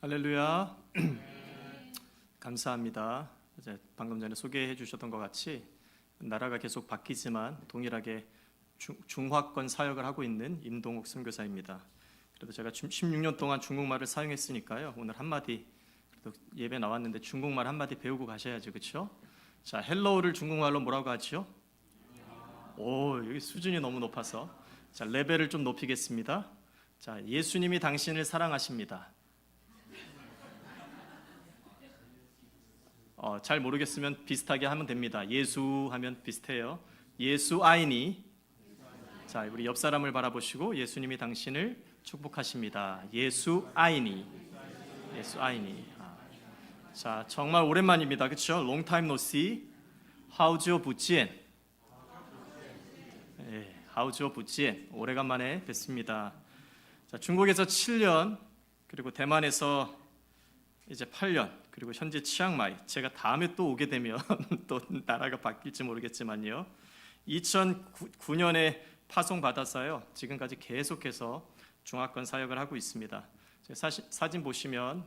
할렐루야. 감사합니다. 이제 방금 전에 소개해 주셨던 것 같이 나라가 계속 바뀌지만 동일하게 중화권 사역을 하고 있는 임동욱 선교사입니다. 그래도 제가 16년 동안 중국말을 사용했으니까요. 오늘 한마디 그래도 예배 나왔는데 중국말 한마디 배우고 가셔야죠, 그렇죠? 자, 헬로우를 중국말로 뭐라고 하죠? 오, 여기 수준이 너무 높아서 자, 레벨을 좀 높이겠습니다. 자, 예수님이 당신을 사랑하십니다. 잘 모르겠으면 비슷하게 하면 됩니다. 예수 하면 비슷해요. 예수 아이니. 자, 우리 옆 사람을 바라보시고 예수님이 당신을 축복하십니다. 예수 아이니. 예수 아이니. 자, 정말 오랜만입니다. 그렇죠? Long time no see. 하우지오 부지엔. 예, 하우지오 부지엔. 오래간만에 뵙습니다. 자, 중국에서 7년 그리고 대만에서 이제 8년 그리고 현재 치앙마이, 제가 다음에 또 오게 되면 또 나라가 바뀔지 모르겠지만요, 2009년에 파송받아서요 지금까지 계속해서 중화권 사역을 하고 있습니다. 사진 보시면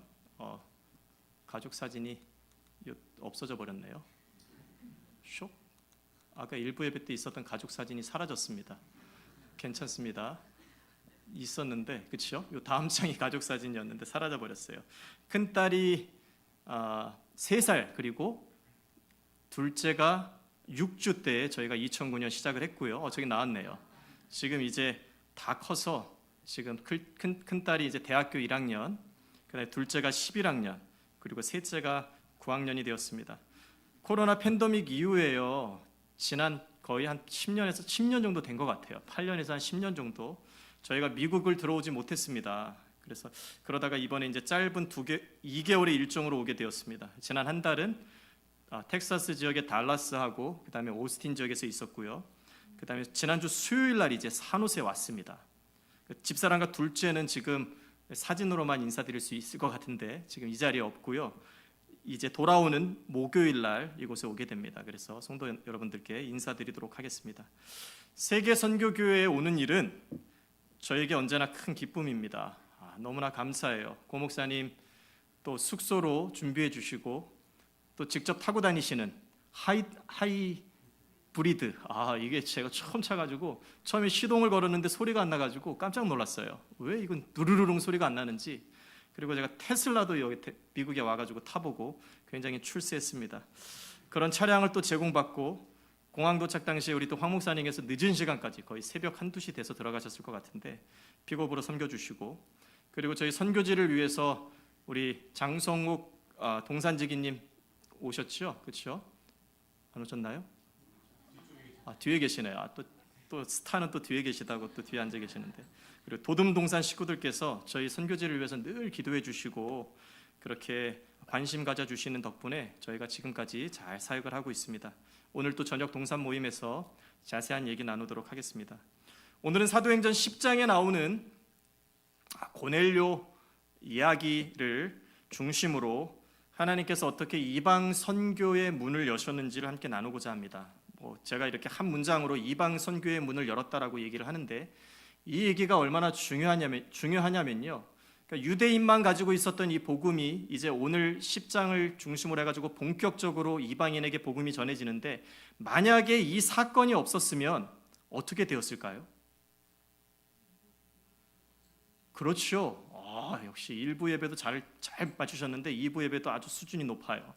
가족 사진이 없어져 버렸네요. 쇼? 아까 일부 예배 때 있었던 가족 사진이 사라졌습니다. 괜찮습니다. 있었는데, 그렇죠? 요 다음 장이 가족 사진이었는데 사라져 버렸어요. 큰 딸이 3살 그리고 둘째가 6주 때 저희가 2009년 시작을 했고요. 저기 나왔네요. 지금 이제 다 커서 지금 큰 딸이 이제 대학교 1학년, 그다음에 둘째가 11학년, 그리고 셋째가 9학년이 되었습니다. 코로나 팬데믹 이후에요. 지난 거의 한 10년 정도 된 것 같아요. 8년에서 한 10년 정도 저희가 미국을 들어오지 못했습니다. 그래서 그러다가 이번에 이제 짧은 2개월의 일정으로 오게 되었습니다. 지난 한 달은 텍사스 지역의 달라스하고 그다음에 오스틴 지역에서 있었고요. 그다음에 지난주 수요일 날 이제 산호세 왔습니다. 집사람과 둘째는 지금 사진으로만 인사드릴 수 있을 것 같은데 지금 이 자리에 없고요. 이제 돌아오는 목요일 날 이곳에 오게 됩니다. 그래서 성도 여러분들께 인사드리도록 하겠습니다. 세계 선교교회에 오는 일은 저에게 언제나 큰 기쁨입니다. 너무나 감사해요. 고 목사님 또 숙소로 준비해 주시고 또 직접 타고 다니시는 하이브리드, 이게 제가 처음 차가지고 처음에 시동을 걸었는데 소리가 안 나가지고 깜짝 놀랐어요. 왜 이건 누르르릉 소리가 안 나는지. 그리고 제가 테슬라도 여기 미국에 와가지고 타보고 굉장히 출세했습니다. 그런 차량을 또 제공받고 공항 도착 당시에 우리 또 황 목사님께서 늦은 시간까지 거의 새벽 1-2시 돼서 들어가셨을 것 같은데 픽업으로 섬겨주시고, 그리고 저희 선교지를 위해서 우리 장성욱 동산지기님 오셨죠? 그렇죠? 안 오셨나요? 뒤에 계시네요. 또 스타는 또 뒤에 계시다고 또 뒤에 앉아 계시는데, 그리고 도듬동산 식구들께서 저희 선교지를 위해서 늘 기도해 주시고 그렇게 관심 가져 주시는 덕분에 저희가 지금까지 잘 사역을 하고 있습니다. 오늘 또 저녁 동산 모임에서 자세한 얘기 나누도록 하겠습니다. 오늘은 사도행전 10장에 나오는 고넬료 이야기를 중심으로 하나님께서 어떻게 이방 선교의 문을 여셨는지를 함께 나누고자 합니다. 제가 이렇게 한 문장으로 이방 선교의 문을 열었다라고 얘기를 하는데, 이 얘기가 얼마나 중요하냐면요. 그러니까 유대인만 가지고 있었던 이 복음이 이제 오늘 10장을 중심으로 해가지고 본격적으로 이방인에게 복음이 전해지는데, 만약에 이 사건이 없었으면 어떻게 되었을까요? 그렇죠. 역시 1부 예배도 잘 맞추셨는데 2부 예배도 아주 수준이 높아요.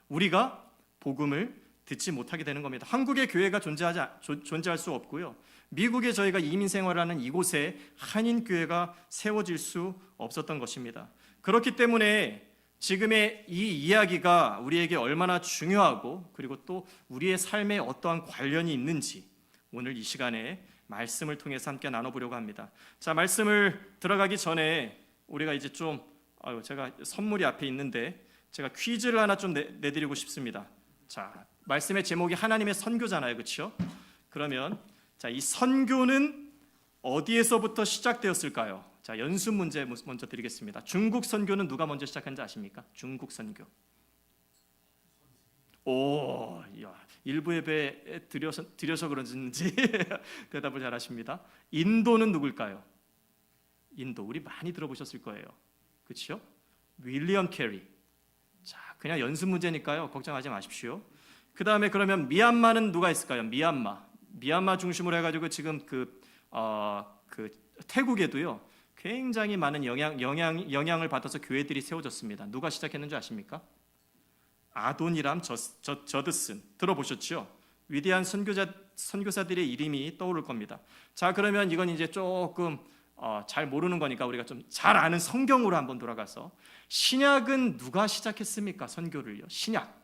우리가 복음을 듣지 못하게 되는 겁니다. 한국의 교회가 존재할 수 없고요. 미국에 저희가 이민 생활하는 이곳에 한인 교회가 세워질 수 없었던 것입니다. 그렇기 때문에 지금의 이 이야기가 우리에게 얼마나 중요하고 그리고 또 우리의 삶에 어떠한 관련이 있는지 오늘 이 시간에 말씀을 통해서 함께 나눠보려고 합니다. 자, 말씀을 들어가기 전에 우리가 이제 좀 제가 선물이 앞에 있는데 제가 퀴즈를 하나 좀 내드리고 싶습니다. 자, 말씀의 제목이 하나님의 선교잖아요, 그렇죠? 그러면 자, 이 선교는 어디에서부터 시작되었을까요? 자, 연습 문제 먼저 드리겠습니다. 중국 선교는 누가 먼저 시작한지 아십니까? 중국 선교. 일부 예배 드려서 그런지 대답을 잘하십니다. 인도는 누굴까요? 인도, 우리 많이 들어보셨을 거예요. 그렇죠? 윌리엄 캐리. 자, 그냥 연습 문제니까요. 걱정하지 마십시오. 그 다음에 그러면 미얀마는 누가 있을까요? 미얀마 중심으로 해가지고 지금 그 태국에도요 굉장히 많은 영향을 받아서 교회들이 세워졌습니다. 누가 시작했는지 아십니까? 아도니람 저드슨 들어보셨죠? 위대한 선교사들의 이름이 떠오를 겁니다. 자, 그러면 이건 이제 조금 잘 모르는 거니까 우리가 좀 잘 아는 성경으로 한번 돌아가서 신약은 누가 시작했습니까? 선교를요. 신약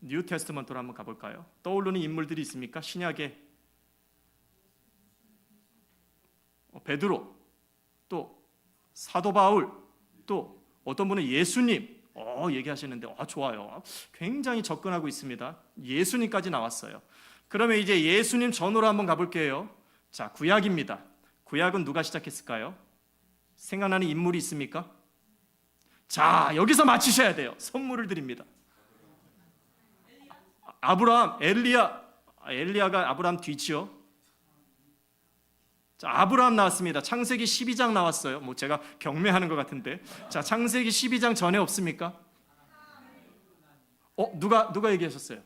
뉴 테스트먼트로 한번 가볼까요? 떠오르는 인물들이 있습니까? 신약에 베드로, 또 사도 바울, 또 어떤 분은 예수님 얘기하시는데 좋아요. 굉장히 접근하고 있습니다. 예수님까지 나왔어요. 그러면 이제 예수님 전으로 한번 가볼게요. 자, 구약입니다. 구약은 누가 시작했을까요? 생각나는 인물이 있습니까? 자, 여기서 맞히셔야 돼요. 선물을 드립니다. 아브라함, 엘리야가 아브라함 뒤지요. 자, 아브라함 나왔습니다. 창세기 12장 나왔어요. 뭐 제가 경매하는 것 같은데. 자, 창세기 12장 전에 없습니까? 누가 얘기하셨어요?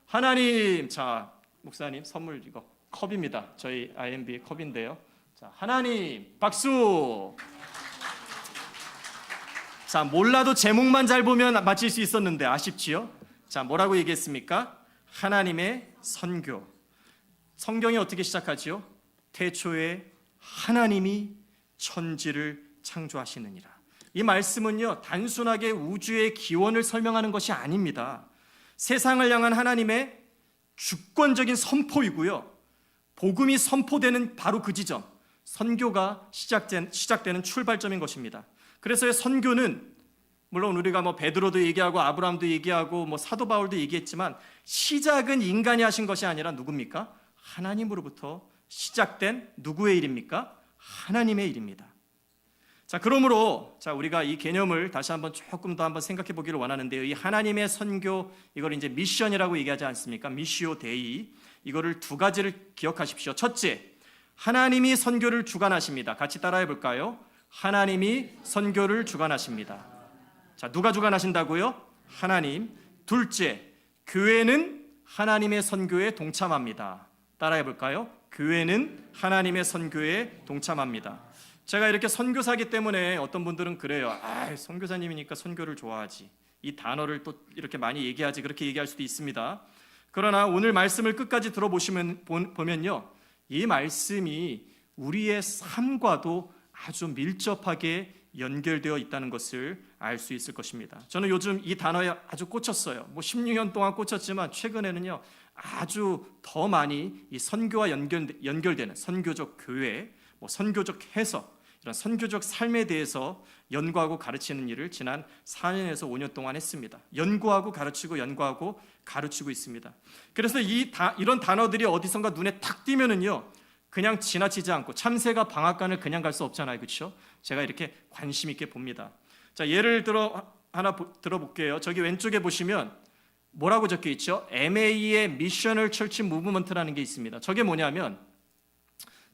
하나님. 자, 목사님 선물 이거 컵입니다. 저희 IMB 컵인데요. 자, 하나님 박수. 자, 몰라도 제목만 잘 보면 맞힐 수 있었는데 아쉽지요? 자, 뭐라고 얘기했습니까? 하나님의 선교. 성경이 어떻게 시작하지요? 태초에 하나님이 천지를 창조하시느니라. 이 말씀은요 단순하게 우주의 기원을 설명하는 것이 아닙니다. 세상을 향한 하나님의 주권적인 선포이고요, 복음이 선포되는 바로 그 지점, 선교가 시작되는 출발점인 것입니다. 그래서 선교는 물론 우리가 뭐 베드로도 얘기하고 아브라함도 얘기하고 뭐 사도 바울도 얘기했지만 시작은 인간이 하신 것이 아니라 누굽니까? 하나님으로부터 시작된 누구의 일입니까? 하나님의 일입니다. 자, 그러므로 우리가 이 개념을 다시 한번 조금 더 한번 생각해 보기를 원하는데요. 이 하나님의 선교, 이걸 이제 미션이라고 얘기하지 않습니까? 미시오 데이. 이거를 두 가지를 기억하십시오. 첫째, 하나님이 선교를 주관하십니다. 같이 따라해 볼까요? 하나님이 선교를 주관하십니다. 자, 누가 주관하신다고요? 하나님. 둘째, 교회는 하나님의 선교에 동참합니다. 따라해 볼까요? 교회는 하나님의 선교에 동참합니다. 제가 이렇게 선교사기 때문에 어떤 분들은 그래요. 선교사님이니까 선교를 좋아하지. 이 단어를 또 이렇게 많이 얘기하지. 그렇게 얘기할 수도 있습니다. 그러나 오늘 말씀을 끝까지 보면요, 이 말씀이 우리의 삶과도 아주 밀접하게 연결되어 있다는 것을 알 수 있을 것입니다. 저는 요즘 이 단어에 아주 꽂혔어요. 16년 동안 꽂혔지만 최근에는요 아주 더 많이 이 선교와 연결되는 선교적 교회, 선교적 해석, 이런 선교적 삶에 대해서 연구하고 가르치는 일을 지난 4년에서 5년 동안 했습니다. 연구하고 가르치고 있습니다. 그래서 이런 단어들이 어디선가 눈에 탁 띄면은요 그냥 지나치지 않고, 참새가 방앗간을 그냥 갈 수 없잖아요, 그렇죠? 제가 이렇게 관심 있게 봅니다. 자, 예를 들어 하나 들어볼게요. 저기 왼쪽에 보시면 뭐라고 적혀 있죠? MA의 미셔널 철치 무브먼트라는 게 있습니다. 저게 뭐냐면,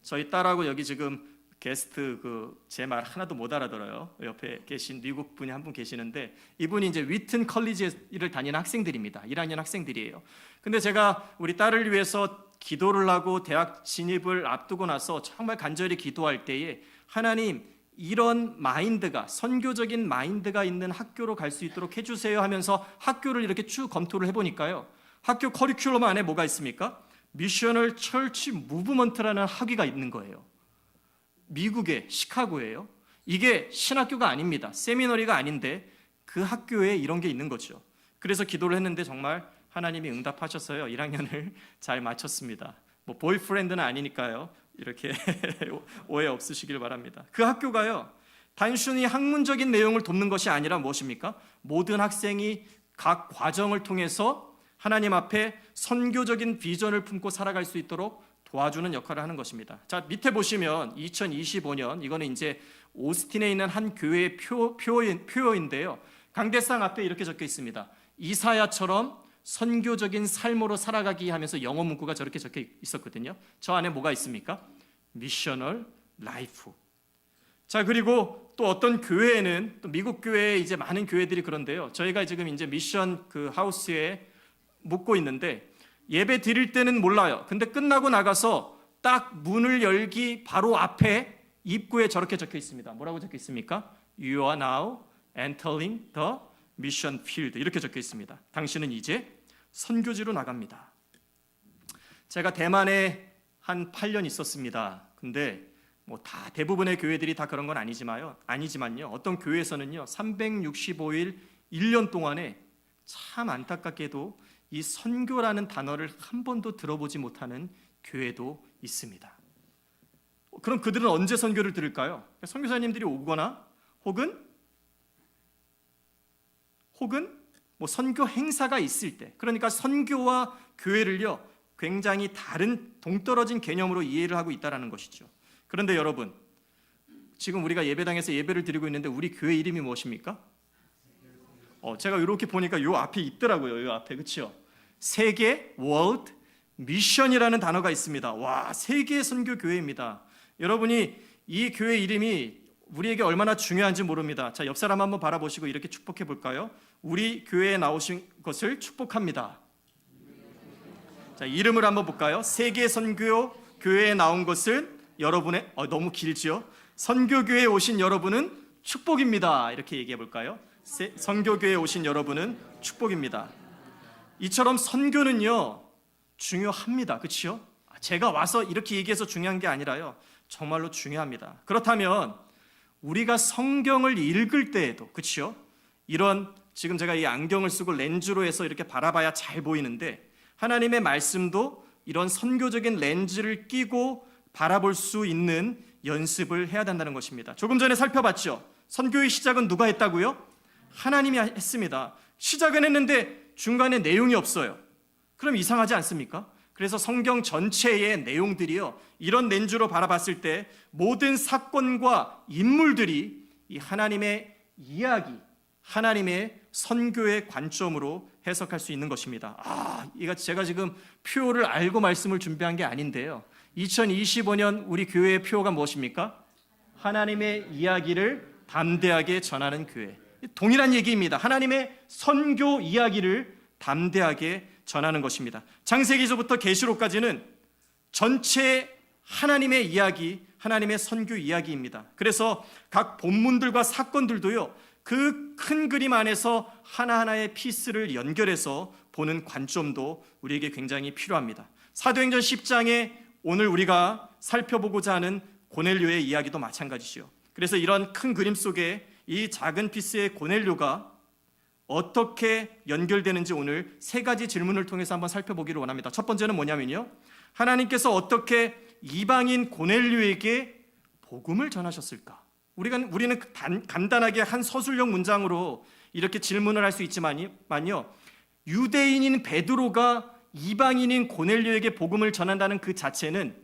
저희 딸하고 여기 지금 게스트 제 말 하나도 못 알아들어요. 옆에 계신 미국 분이 한 분 계시는데, 이분이 이제 위튼 컬리지를 다니는 학생들입니다. 1학년 학생들이에요. 근데 제가 우리 딸을 위해서 기도를 하고 대학 진입을 앞두고 나서 정말 간절히 기도할 때에, 하나님 이런 마인드가, 선교적인 마인드가 있는 학교로 갈 수 있도록 해주세요 하면서 학교를 이렇게 쭉 검토를 해보니까요, 학교 커리큘럼 안에 뭐가 있습니까? 미셔널 철치 무브먼트라는 학위가 있는 거예요. 미국의 시카고예요. 이게 신학교가 아닙니다. 세미너리가 아닌데 그 학교에 이런 게 있는 거죠. 그래서 기도를 했는데 정말 하나님이 응답하셔서요 1학년을 잘 마쳤습니다. 보이프렌드는 아니니까요, 이렇게 오해 없으시길 바랍니다. 그 학교가요 단순히 학문적인 내용을 돕는 것이 아니라 무엇입니까? 모든 학생이 각 과정을 통해서 하나님 앞에 선교적인 비전을 품고 살아갈 수 있도록 도와주는 역할을 하는 것입니다. 자, 밑에 보시면 2025년, 이거는 이제 오스틴에 있는 한 교회의 표어인데요, 강대상 앞에 이렇게 적혀 있습니다. 이사야처럼 선교적인 삶으로 살아가기 하면서 영어 문구가 저렇게 적혀 있었거든요. 저 안에 뭐가 있습니까? 미셔널 라이프. 자, 그리고 또 어떤 교회에는, 또 미국 교회에 이제 많은 교회들이 그런데요. 저희가 지금 이제 미션 그 하우스에 묵고 있는데 예배 드릴 때는 몰라요. 근데 끝나고 나가서 딱 문을 열기 바로 앞에 입구에 저렇게 적혀 있습니다. 뭐라고 적혀 있습니까? You are now entering the mission field. 이렇게 적혀 있습니다. 당신은 이제 선교지로 나갑니다. 제가 대만에 한 8년 있었습니다. 근데 뭐 다 대부분의 교회들이 다 그런 건 아니지만요. 어떤 교회에서는요. 365일 1년 동안에 참 안타깝게도 이 선교라는 단어를 한 번도 들어보지 못하는 교회도 있습니다. 그럼 그들은 언제 선교를 들을까요? 선교사님들이 오거나 혹은 뭐 선교 행사가 있을 때, 그러니까 선교와 교회를요 굉장히 다른 동떨어진 개념으로 이해를 하고 있다는 것이죠. 그런데 여러분, 지금 우리가 예배당에서 예배를 드리고 있는데 우리 교회 이름이 무엇입니까? 제가 이렇게 보니까 요 앞에 있더라고요. 요 앞에, 그렇죠? 세계 월드 미션이라는 단어가 있습니다. 와, 세계 선교 교회입니다. 여러분이 이 교회 이름이 우리에게 얼마나 중요한지 모릅니다. 자, 옆 사람 한번 바라보시고 이렇게 축복해 볼까요? 우리 교회에 나오신 것을 축복합니다. 자, 이름을 한번 볼까요? 세계 선교 교회에 나온 것을 여러분의 너무 길지요? 선교교회에 오신 여러분은 축복입니다. 이렇게 얘기해 볼까요? 선교교회에 오신 여러분은 축복입니다. 이처럼 선교는요 중요합니다. 그렇죠? 제가 와서 이렇게 얘기해서 중요한 게 아니라요, 정말로 중요합니다. 그렇다면 우리가 성경을 읽을 때에도, 그렇죠? 이런, 지금 제가 이 안경을 쓰고 렌즈로 해서 이렇게 바라봐야 잘 보이는데, 하나님의 말씀도 이런 선교적인 렌즈를 끼고 바라볼 수 있는 연습을 해야 된다는 것입니다. 조금 전에 살펴봤죠? 선교의 시작은 누가 했다고요? 하나님이 했습니다. 시작은 했는데 중간에 내용이 없어요. 그럼 이상하지 않습니까? 그래서 성경 전체의 내용들이요, 이런 렌즈로 바라봤을 때 모든 사건과 인물들이 이 하나님의 이야기, 하나님의 선교의 관점으로 해석할 수 있는 것입니다. 이거 제가 지금 표를 알고 말씀을 준비한 게 아닌데요, 2025년 우리 교회의 표가 무엇입니까? 하나님의 이야기를 담대하게 전하는 교회. 동일한 얘기입니다. 하나님의 선교 이야기를 담대하게 전하는 것입니다. 창세기서부터 계시록까지는 전체 하나님의 이야기, 하나님의 선교 이야기입니다. 그래서 각 본문들과 사건들도요, 그 큰 그림 안에서 하나하나의 피스를 연결해서 보는 관점도 우리에게 굉장히 필요합니다. 사도행전 10장에 오늘 우리가 살펴보고자 하는 고넬료의 이야기도 마찬가지죠. 그래서 이런 큰 그림 속에 이 작은 피스의 고넬료가 어떻게 연결되는지 오늘 세 가지 질문을 통해서 한번 살펴보기를 원합니다. 첫 번째는 뭐냐면요, 하나님께서 어떻게 이방인 고넬료에게 복음을 전하셨을까? 우리는 간단하게 한 서술형 문장으로 이렇게 질문을 할 수 있지만요, 유대인인 베드로가 이방인인 고넬료에게 복음을 전한다는 그 자체는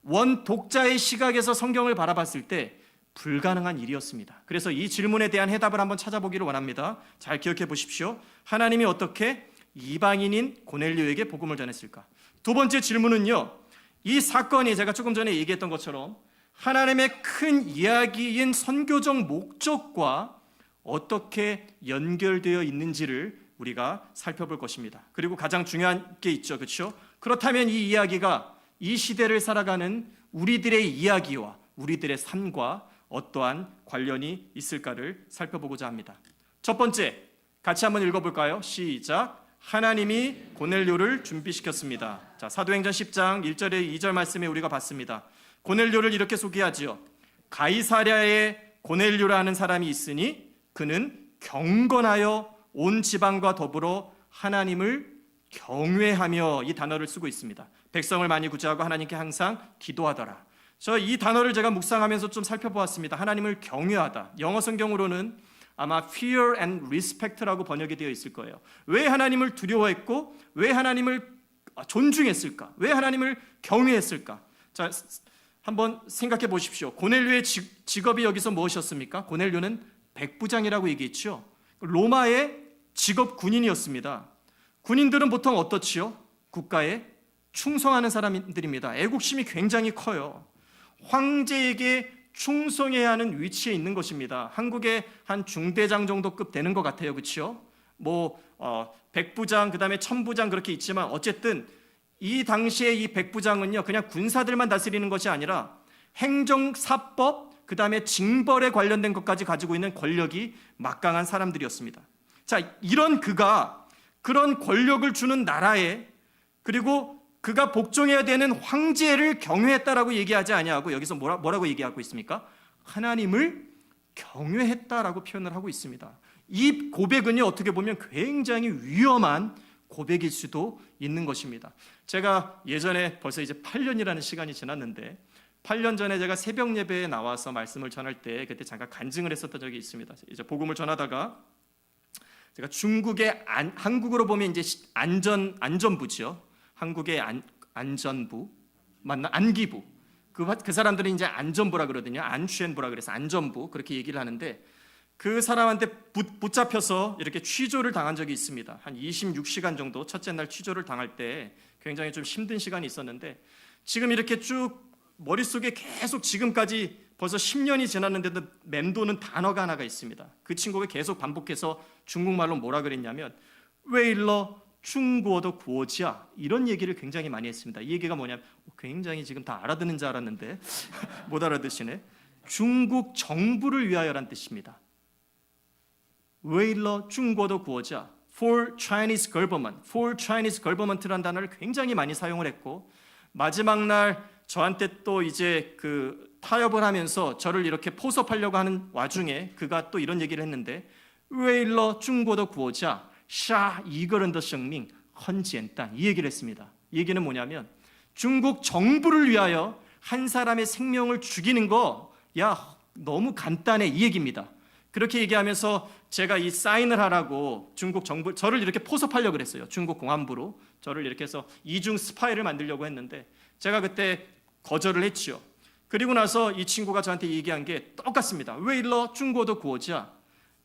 원 독자의 시각에서 성경을 바라봤을 때 불가능한 일이었습니다. 그래서 이 질문에 대한 해답을 한번 찾아보기를 원합니다. 잘 기억해 보십시오. 하나님이 어떻게 이방인인 고넬료에게 복음을 전했을까? 두 번째 질문은요, 이 사건이 제가 조금 전에 얘기했던 것처럼 하나님의 큰 이야기인 선교적 목적과 어떻게 연결되어 있는지를 우리가 살펴볼 것입니다. 그리고 가장 중요한 게 있죠, 그렇죠? 그렇다면 이 이야기가 이 시대를 살아가는 우리들의 이야기와 우리들의 삶과 어떠한 관련이 있을까를 살펴보고자 합니다. 첫 번째, 같이 한번 읽어볼까요? 시작. 하나님이 고넬료를 준비시켰습니다. 자, 사도행전 10장 1절에 2절 말씀에 우리가 봤습니다. 고넬료를 이렇게 소개하지요. 가이사랴에 고넬료라는 사람이 있으니 그는 경건하여 온 지방과 더불어 하나님을 경외하며, 이 단어를 쓰고 있습니다. 백성을 많이 구제하고 하나님께 항상 기도하더라. 이 단어를 제가 묵상하면서 좀 살펴보았습니다. 하나님을 경외하다. 영어 성경으로는 아마 fear and respect라고 번역이 되어 있을 거예요. 왜 하나님을 두려워했고 왜 하나님을 존중했을까? 왜 하나님을 경외했을까? 자, 한번 생각해 보십시오. 고넬료의 직업이 여기서 무엇이었습니까? 고넬료는 백부장이라고 얘기했죠. 로마의 직업 군인이었습니다. 군인들은 보통 어떻지요? 국가에 충성하는 사람들입니다. 애국심이 굉장히 커요. 황제에게 충성해야 하는 위치에 있는 것입니다. 한국의 한 중대장 정도급 되는 것 같아요. 그렇죠? 백부장, 그다음에 천부장 그렇게 있지만 어쨌든 이 당시에 이 백부장은요, 그냥 군사들만 다스리는 것이 아니라 행정사법, 그다음에 징벌에 관련된 것까지 가지고 있는 권력이 막강한 사람들이었습니다. 자, 이런 그가 그런 권력을 주는 나라에, 그리고 그가 복종해야 되는 황제를 경외했다라고 얘기하지 아니하고 여기서 뭐라고 얘기하고 있습니까? 하나님을 경외했다라고 표현을 하고 있습니다. 이 고백은요, 어떻게 보면 굉장히 위험한 고백일 수도 있는 것입니다. 제가 예전에 벌써 이제 8년이라는 시간이 지났는데 8년 전에 제가 새벽 예배에 나와서 말씀을 전할 때 그때 잠깐 간증을 했었던 적이 있습니다. 이제 복음을 전하다가 제가 중국의 한국으로 보면 이제 안전부죠. 한국의 안전부 맞나? 안기부. 그 사람들은 이제 안전부라 그러거든요. 안취엔부라 그래서 안전부 그렇게 얘기를 하는데 그 사람한테 붙잡혀서 이렇게 취조를 당한 적이 있습니다. 한 26시간 정도 첫째 날 취조를 당할 때 굉장히 좀 힘든 시간이 있었는데 지금 이렇게 쭉 머릿속에 계속 지금까지 벌써 10년이 지났는데도 맴도는 단어가 하나가 있습니다. 그 친구가 계속 반복해서 중국말로 뭐라 그랬냐면 웨일러 중국어도 구어지야 이런 얘기를 굉장히 많이 했습니다. 이 얘기가 뭐냐면 굉장히 지금 다 알아듣는 줄 알았는데 못 알아듣시네. 중국 정부를 위하여란 뜻입니다. 웨일러 중국어도 구어지야 for Chinese government, for Chinese government라는 단어를 굉장히 많이 사용을 했고 마지막 날 저한테 또 이제 그 타협을 하면서 저를 이렇게 포섭하려고 하는 와중에 그가 또 이런 얘기를 했는데 웨일러 중국어도 구어자 샤 이거른더 생명 헌지엔단 이 얘기를 했습니다. 이 얘기는 뭐냐면 중국 정부를 위하여 한 사람의 생명을 죽이는 거 야 너무 간단해 이 얘기입니다. 그렇게 얘기하면서 제가 이 사인을 하라고 중국 정부 저를 이렇게 포섭하려고 그랬어요. 중국 공안부로 저를 이렇게 해서 이중 스파이를 만들려고 했는데 제가 그때 거절을 했지요. 그리고 나서 이 친구가 저한테 얘기한 게 똑같습니다. 왜 일러 중국어도 구어지야?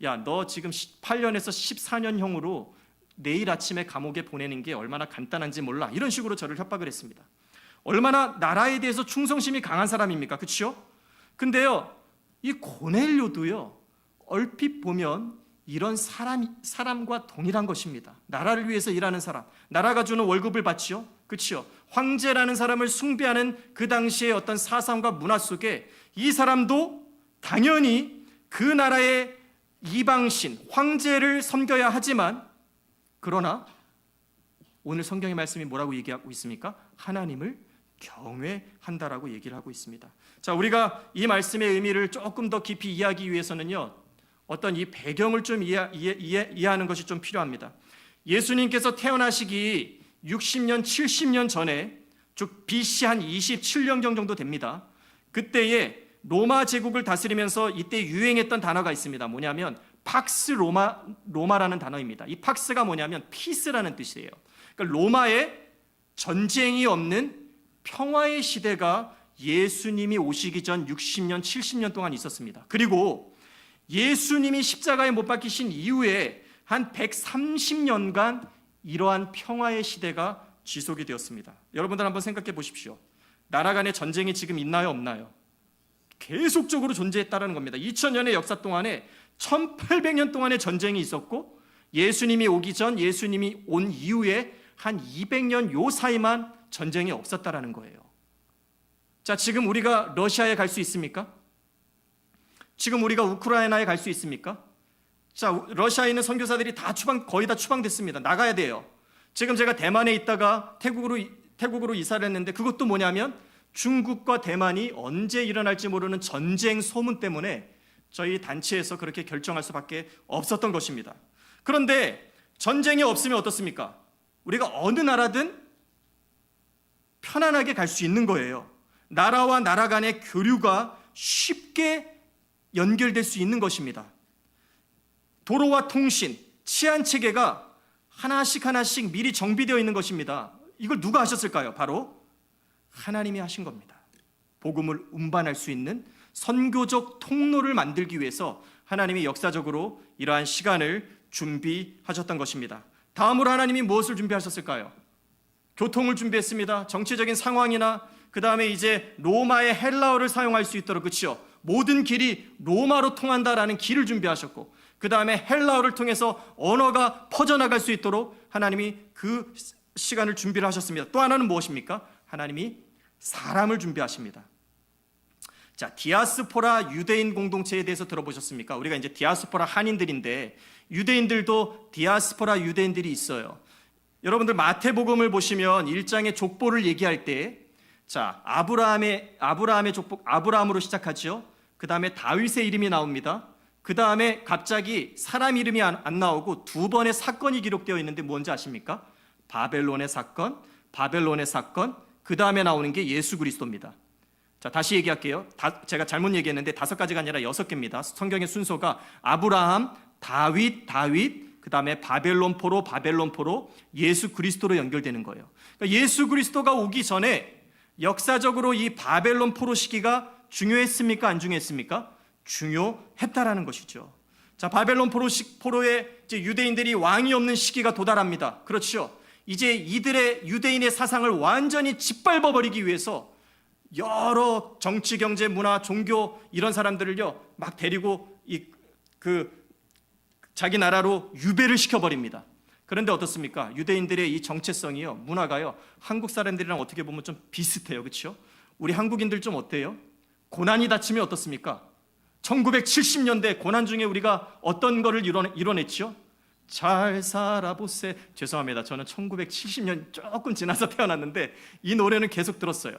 야, 너 지금 8년에서 14년형으로 내일 아침에 감옥에 보내는 게 얼마나 간단한지 몰라. 이런 식으로 저를 협박을 했습니다. 얼마나 나라에 대해서 충성심이 강한 사람입니까? 그렇죠? 근데요, 이 고넬료도요. 얼핏 보면 이런 사람과 동일한 것입니다. 나라를 위해서 일하는 사람, 나라가 주는 월급을 받지요. 그렇죠? 황제라는 사람을 숭배하는 그 당시의 어떤 사상과 문화 속에 이 사람도 당연히 그 나라의 이방신, 황제를 섬겨야 하지만 그러나 오늘 성경의 말씀이 뭐라고 얘기하고 있습니까? 하나님을 경외한다라고 얘기를 하고 있습니다. 자, 우리가 이 말씀의 의미를 조금 더 깊이 이해하기 위해서는요. 어떤 이 배경을 좀 이해하는 것이 좀 필요합니다. 예수님께서 태어나시기 60년, 70년 전에 즉 BC 한 27년 정도 됩니다. 그때에 로마 제국을 다스리면서 이때 유행했던 단어가 있습니다. 뭐냐면 팍스 로마라는 단어입니다. 이 팍스가 뭐냐면 피스라는 뜻이에요. 그러니까 로마에 전쟁이 없는 평화의 시대가 예수님이 오시기 전 60년, 70년 동안 있었습니다. 그리고 예수님이 십자가에 못 박히신 이후에 한 130년간 이러한 평화의 시대가 지속이 되었습니다. 여러분들 한번 생각해 보십시오. 나라 간의 전쟁이 지금 있나요, 없나요? 계속적으로 존재했다는 겁니다. 2000년의 역사 동안에 1800년 동안의 전쟁이 있었고 예수님이 오기 전, 예수님이 온 이후에 한 200년 요 사이만 전쟁이 없었다라는 거예요. 자, 지금 우리가 러시아에 갈 수 있습니까? 지금 우리가 우크라이나에 갈 수 있습니까? 자, 러시아에 있는 선교사들이 거의 다 추방됐습니다. 나가야 돼요. 지금 제가 대만에 있다가 태국으로 이사를 했는데 그것도 뭐냐면 중국과 대만이 언제 일어날지 모르는 전쟁 소문 때문에 저희 단체에서 그렇게 결정할 수밖에 없었던 것입니다. 그런데 전쟁이 없으면 어떻습니까? 우리가 어느 나라든 편안하게 갈 수 있는 거예요. 나라와 나라 간의 교류가 쉽게 연결될 수 있는 것입니다. 도로와 통신, 치안 체계가 하나씩 미리 정비되어 있는 것입니다. 이걸 누가 하셨을까요? 바로 하나님이 하신 겁니다. 복음을 운반할 수 있는 선교적 통로를 만들기 위해서 하나님이 역사적으로 이러한 시간을 준비하셨던 것입니다. 다음으로 하나님이 무엇을 준비하셨을까요? 교통을 준비했습니다. 정치적인 상황이나 그 다음에 이제 로마의 헬라어를 사용할 수 있도록, 그렇죠? 모든 길이 로마로 통한다라는 길을 준비하셨고, 그 다음에 헬라어를 통해서 언어가 퍼져나갈 수 있도록 하나님이 그 시간을 준비를 하셨습니다. 또 하나는 무엇입니까? 하나님이 사람을 준비하십니다. 자, 디아스포라 유대인 공동체에 대해서 들어보셨습니까? 우리가 이제 디아스포라 한인들인데 유대인들도 디아스포라 유대인들이 있어요. 여러분들 마태복음을 보시면 1장의 족보를 얘기할 때, 자, 아브라함의 족보, 아브라함으로 시작하죠. 그 다음에 다윗의 이름이 나옵니다. 그 다음에 갑자기 사람 이름이 안 나오고 두 번의 사건이 기록되어 있는데 뭔지 아십니까? 바벨론의 사건, 그 다음에 나오는 게 예수 그리스도입니다. 자, 다시 얘기할게요. 제가 잘못 얘기했는데 5가지가 아니라 6개입니다. 성경의 순서가 아브라함, 다윗, 그 다음에 바벨론 포로, 예수 그리스도로 연결되는 거예요. 그러니까 예수 그리스도가 오기 전에 역사적으로 이 바벨론 포로 시기가 중요했습니까? 안 중요했습니까? 중요했다라는 것이죠. 자, 바벨론 포로에 이제 유대인들이 왕이 없는 시기가 도달합니다. 그렇죠. 이제 이들의 유대인의 사상을 완전히 짓밟아 버리기 위해서 여러 정치, 경제, 문화, 종교 이런 사람들을요 막 데리고 자기 나라로 유배를 시켜버립니다. 그런데 어떻습니까? 유대인들의 이 정체성이요, 문화가요, 한국 사람들이랑 어떻게 보면 좀 비슷해요. 그렇죠? 우리 한국인들 좀 어때요? 고난이 닥치면 어떻습니까? 1970년대 고난 중에 우리가 어떤 거를 이뤄냈죠? 잘 살아보세. 죄송합니다. 저는 1970년 조금 지나서 태어났는데 이 노래는 계속 들었어요.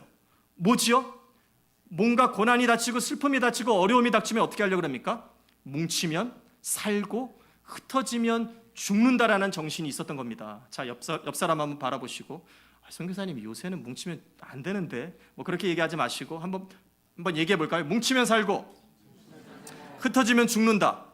뭐지요? 뭔가 고난이 닥치고 슬픔이 닥치고 어려움이 닥치면 어떻게 하려고 합니까? 뭉치면 살고 흩어지면 죽는다라는 정신이 있었던 겁니다. 자, 옆 사람 한번 바라보시고, 선교사님 요새는 뭉치면 안 되는데, 뭐 그렇게 얘기하지 마시고 한번 얘기해 볼까요? 뭉치면 살고 흩어지면 죽는다.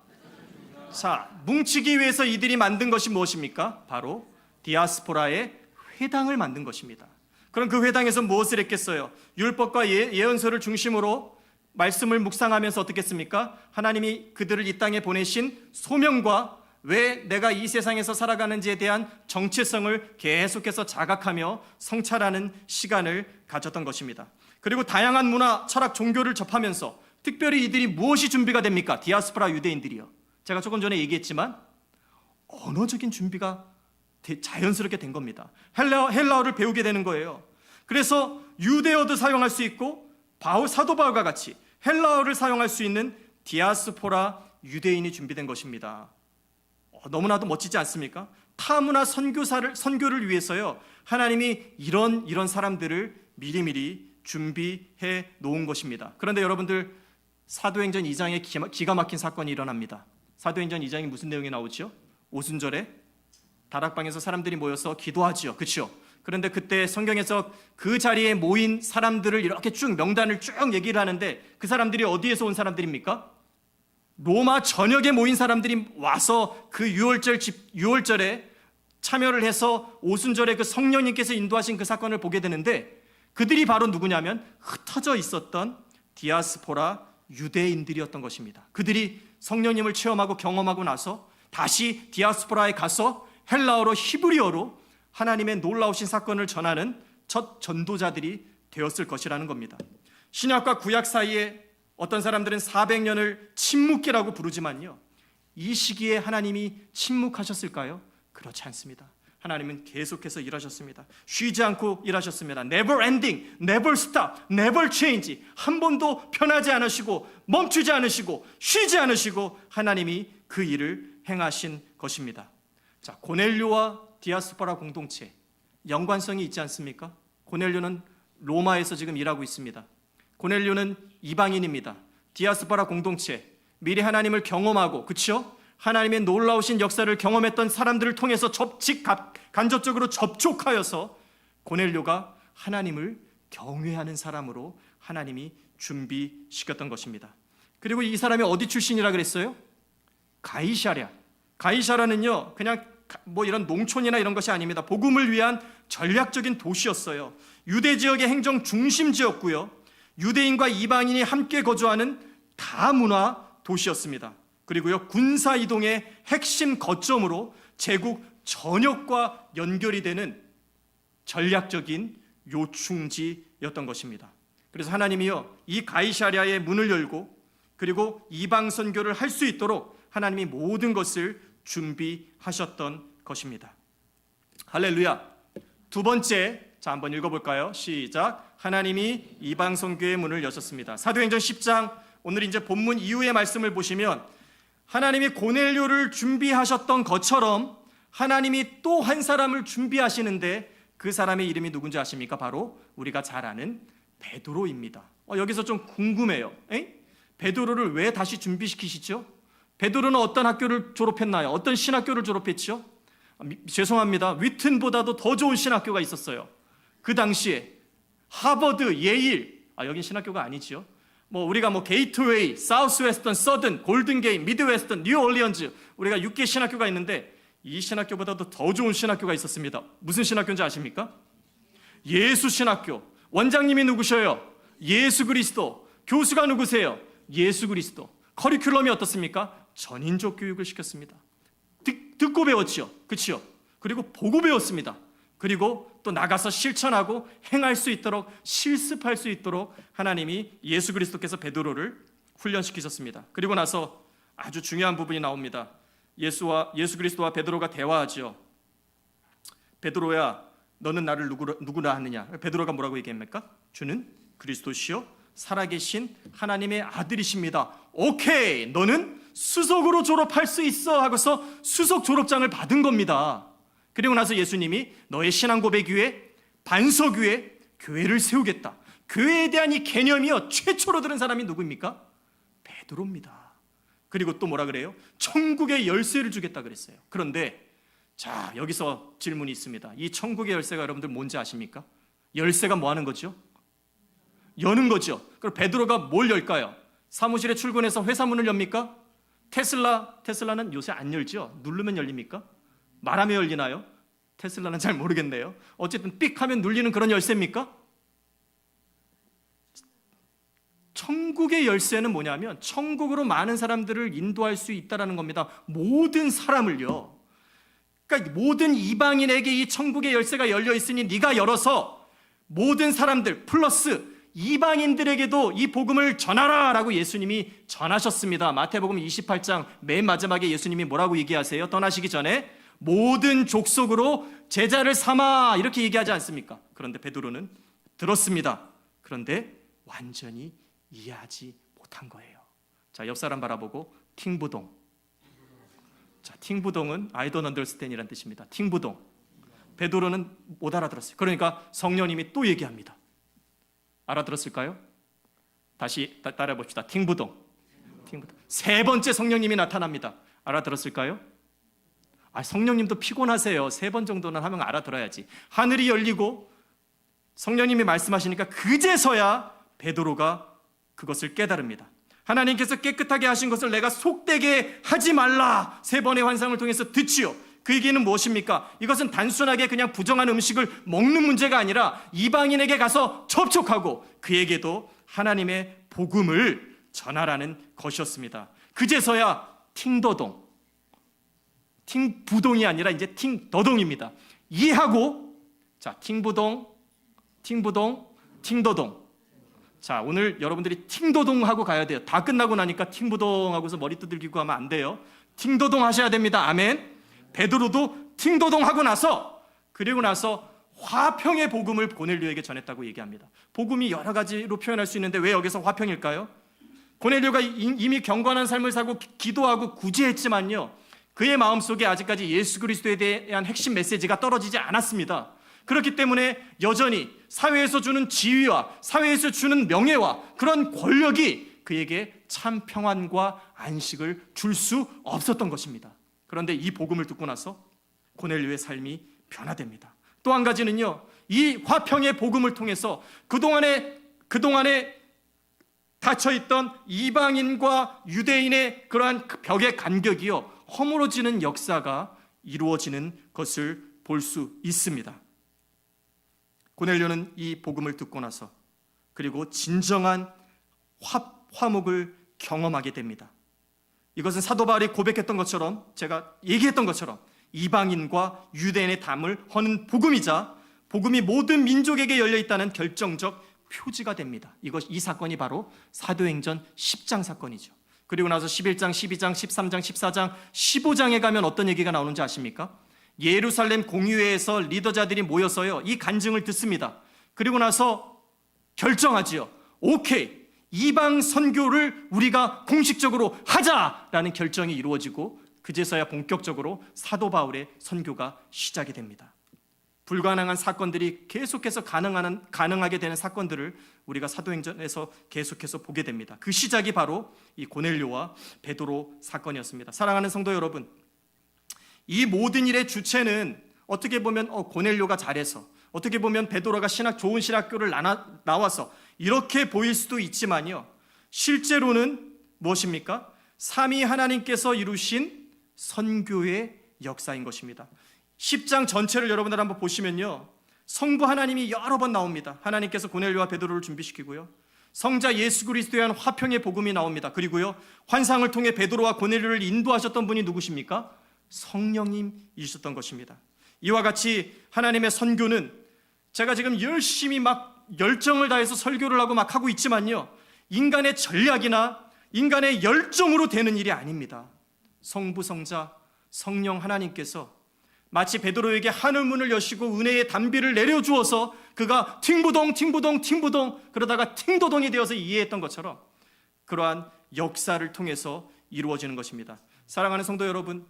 자, 뭉치기 위해서 이들이 만든 것이 무엇입니까? 바로 디아스포라의 회당을 만든 것입니다. 그럼 그 회당에서 무엇을 했겠어요? 율법과 예언서를 중심으로 말씀을 묵상하면서 어떻게 했습니까? 하나님이 그들을 이 땅에 보내신 소명과 왜 내가 이 세상에서 살아가는지에 대한 정체성을 계속해서 자각하며 성찰하는 시간을 가졌던 것입니다. 그리고 다양한 문화, 철학, 종교를 접하면서 특별히 이들이 무엇이 준비가 됩니까? 디아스포라 유대인들이요. 제가 조금 전에 얘기했지만 언어적인 준비가 자연스럽게 된 겁니다. 헬라어를 배우게 되는 거예요. 그래서 유대어도 사용할 수 있고 사도 바울과 같이 헬라어를 사용할 수 있는 디아스포라 유대인이 준비된 것입니다. 너무나도 멋지지 않습니까? 타문화 선교를 위해서요, 하나님이 이런 사람들을 미리미리 준비해 놓은 것입니다. 그런데 여러분들, 사도행전 2장에 기가 막힌 사건이 일어납니다. 사도행전 2장이 무슨 내용이 나오죠? 오순절에 다락방에서 사람들이 모여서 기도하지요. 그렇죠? 그런데 그때 성경에서 그 자리에 모인 사람들을 이렇게 쭉 명단을 쭉 얘기를 하는데 그 사람들이 어디에서 온 사람들입니까? 로마 전역에 모인 사람들이 와서 그 유월절에 참여를 해서 오순절에 그 성령님께서 인도하신 그 사건을 보게 되는데, 그들이 바로 누구냐면 흩어져 있었던 디아스포라 유대인들이었던 것입니다. 그들이 성령님을 체험하고 경험하고 나서 다시 디아스포라에 가서 헬라어로 히브리어로 하나님의 놀라우신 사건을 전하는 첫 전도자들이 되었을 것이라는 겁니다. 신약과 구약 사이에 어떤 사람들은 400년을 침묵기라고 부르지만요, 이 시기에 하나님이 침묵하셨을까요? 그렇지 않습니다. 하나님은 계속해서 일하셨습니다. 쉬지 않고 일하셨습니다. Never ending, never stop, never change. 한 번도 편하지 않으시고 멈추지 않으시고 쉬지 않으시고 하나님이 그 일을 행하신 것입니다. 자, 고넬료와 디아스포라 공동체, 연관성이 있지 않습니까? 고넬료는 로마에서 지금 일하고 있습니다. 고넬료는 이방인입니다. 디아스포라 공동체, 미리 하나님을 경험하고, 그렇죠? 하나님의 놀라우신 역사를 경험했던 사람들을 통해서 간접적으로 접촉하여서 고넬료가 하나님을 경외하는 사람으로 하나님이 준비시켰던 것입니다. 그리고 이 사람이 어디 출신이라 그랬어요? 가이사랴는요, 그냥 뭐 이런 농촌이나 이런 것이 아닙니다. 복음을 위한 전략적인 도시였어요. 유대 지역의 행정 중심지였고요, 유대인과 이방인이 함께 거주하는 다문화 도시였습니다. 그리고요, 군사 이동의 핵심 거점으로 제국 전역과 연결이 되는 전략적인 요충지였던 것입니다. 그래서 하나님이요, 이 가이사랴의 문을 열고 그리고 이방 선교를 할 수 있도록 하나님이 모든 것을 준비하셨던 것입니다. 할렐루야. 두 번째, 자 한번 읽어볼까요? 시작. 하나님이 이방 선교의 문을 여셨습니다. 사도행전 10장, 오늘 이제 본문 이후의 말씀을 보시면 하나님이 고넬료를 준비하셨던 것처럼 하나님이 또 한 사람을 준비하시는데 그 사람의 이름이 누군지 아십니까? 바로 우리가 잘 아는 베드로입니다. 여기서 좀 궁금해요. 베드로를 왜 다시 준비시키시죠? 베드로는 어떤 학교를 졸업했나요? 어떤 신학교를 졸업했죠? 죄송합니다. 위튼보다도 더 좋은 신학교가 있었어요. 그 당시에 하버드, 예일, 여긴 신학교가 아니지요. 우리가 게이트웨이, 사우스웨스턴, 서든, 골든게이트, 미드웨스턴, 뉴올리언즈, 우리가 6개 신학교가 있는데 이 신학교보다도 더 좋은 신학교가 있었습니다. 무슨 신학교인지 아십니까? 예수 신학교. 원장님이 누구셔요? 예수 그리스도. 교수가 누구세요? 예수 그리스도. 커리큘럼이 어떻습니까? 전인적 교육을 시켰습니다. 듣고 배웠지요. 그렇죠? 그리고 보고 배웠습니다. 그리고 또 나가서 실천하고 행할 수 있도록, 실습할 수 있도록 하나님이 예수 그리스도께서 베드로를 훈련시키셨습니다. 그리고 나서 아주 중요한 부분이 나옵니다. 예수 그리스도와 베드로가 대화하죠. 베드로야, 너는 나를 누구라 하느냐? 베드로가 뭐라고 얘기합니까? 주는 그리스도시요 살아계신 하나님의 아들이십니다. 오케이, 너는 수석으로 졸업할 수 있어 하고서 수석 졸업장을 받은 겁니다. 그리고 나서 예수님이 너의 신앙 고백 위에, 반석 위에 교회를 세우겠다. 교회에 대한 이 개념이요, 최초로 들은 사람이 누구입니까? 베드로입니다. 그리고 또 뭐라 그래요? 천국의 열쇠를 주겠다 그랬어요. 그런데 자, 여기서 질문이 있습니다. 이 천국의 열쇠가 여러분들 뭔지 아십니까? 열쇠가 뭐 하는 거죠? 여는 거죠. 그럼 베드로가 뭘 열까요? 사무실에 출근해서 회사 문을 엽니까? 테슬라는 요새 안 열죠? 누르면 열립니까? 말하면 열리나요? 테슬라는 잘 모르겠네요. 어쨌든 삑 하면 눌리는 그런 열쇠입니까? 천국의 열쇠는 뭐냐면 천국으로 많은 사람들을 인도할 수 있다는 겁니다. 모든 사람을요. 그러니까 모든 이방인에게 이 천국의 열쇠가 열려 있으니 네가 열어서 모든 사람들 플러스 이방인들에게도 이 복음을 전하라 라고 예수님이 전하셨습니다. 마태복음 28장 맨 마지막에 예수님이 뭐라고 얘기하세요? 떠나시기 전에 모든 족속으로 제자를 삼아 이렇게 얘기하지 않습니까? 그런데 베드로는 들었습니다. 그런데 완전히 이해하지 못한 거예요. 자, 옆 사람 바라보고 팅부동. 자, 팅부동은 I don't understand이라는 뜻입니다. 팅부동. 베드로는 못 알아들었어요. 그러니까 성령님이 또 얘기합니다. 알아들었을까요? 다시 따라해 봅시다. 팅부동. 세 번째 성령님이 나타납니다. 알아들었을까요? 성령님도 피곤하세요. 3번 정도는 하면 알아들어야지. 하늘이 열리고 성령님이 말씀하시니까 그제서야 베드로가 그것을 깨달습니다. 하나님께서 깨끗하게 하신 것을 내가 속되게 하지 말라 3번의 환상을 통해서 듣지요. 그 얘기는 무엇입니까? 이것은 단순하게 그냥 부정한 음식을 먹는 문제가 아니라 이방인에게 가서 접촉하고 그에게도 하나님의 복음을 전하라는 것이었습니다. 그제서야 팅더동, 팅부동이 아니라 이제 팅더동입니다. 이해하고, 자, 팅부동, 팅더동. 자, 오늘 여러분들이 팅도동 하고 가야 돼요. 다 끝나고 나니까 팅부동 하고서 머리 두들기고 하면 안 돼요. 팅도동 하셔야 됩니다. 아멘. 베드로도 팅도동 하고 나서, 그리고 나서 화평의 복음을 고넬료에게 전했다고 얘기합니다. 복음이 여러 가지로 표현할 수 있는데 왜 여기서 화평일까요? 고넬료가 이미 경건한 삶을 살고 기도하고 구제했지만요, 그의 마음속에 아직까지 예수 그리스도에 대한 핵심 메시지가 떨어지지 않았습니다. 그렇기 때문에 여전히 사회에서 주는 지위와 사회에서 주는 명예와 그런 권력이 그에게 참 평안과 안식을 줄 수 없었던 것입니다. 그런데 이 복음을 듣고 나서 고넬료의 삶이 변화됩니다. 또 한 가지는요, 이 화평의 복음을 통해서 그동안에 닫혀있던 이방인과 유대인의 그러한 벽의 간격이요, 허물어지는 역사가 이루어지는 것을 볼 수 있습니다. 고넬료는 이 복음을 듣고 나서 그리고 진정한 화목을 경험하게 됩니다. 이것은 사도 바울이 고백했던 것처럼, 제가 얘기했던 것처럼 이방인과 유대인의 담을 허는 복음이자 복음이 모든 민족에게 열려 있다는 결정적 표지가 됩니다. 이 사건이 바로 사도행전 10장 사건이죠. 그리고 나서 11장, 12장, 13장, 14장, 15장에 가면 어떤 얘기가 나오는지 아십니까? 예루살렘 공의회에서 리더자들이 모여서요, 이 간증을 듣습니다. 그리고 나서 결정하지요. 오케이, 이방 선교를 우리가 공식적으로 하자라는 결정이 이루어지고, 그제서야 본격적으로 사도 바울의 선교가 시작이 됩니다. 불가능한 사건들이 계속해서 가능하게 되는 사건들을 우리가 사도행전에서 계속해서 보게 됩니다. 그 시작이 바로 이 고넬료와 베드로 사건이었습니다. 사랑하는 성도 여러분, 이 모든 일의 주체는 어떻게 보면 고넬료가 잘해서, 어떻게 보면 베드로가 좋은 신학교를 나와서 이렇게 보일 수도 있지만요, 실제로는 무엇입니까? 삼위 하나님께서 이루신 선교의 역사인 것입니다. 10장 전체를 여러분들 한번 보시면요, 성부 하나님이 여러 번 나옵니다. 하나님께서 고넬료와 베드로를 준비시키고요, 성자 예수 그리스도에 대한 화평의 복음이 나옵니다. 그리고요, 환상을 통해 베드로와 고넬료를 인도하셨던 분이 누구십니까? 성령님이셨던 것입니다. 이와 같이 하나님의 선교는, 제가 지금 열심히 막 열정을 다해서 설교를 하고 막 하고 있지만요, 인간의 전략이나 인간의 열정으로 되는 일이 아닙니다. 성부, 성자, 성령 하나님께서 마치 베드로에게 하늘문을 여시고 은혜의 담비를 내려주어서 그가 팅부동 그러다가 팅도동이 되어서 이해했던 것처럼 그러한 역사를 통해서 이루어지는 것입니다. 사랑하는 성도 여러분,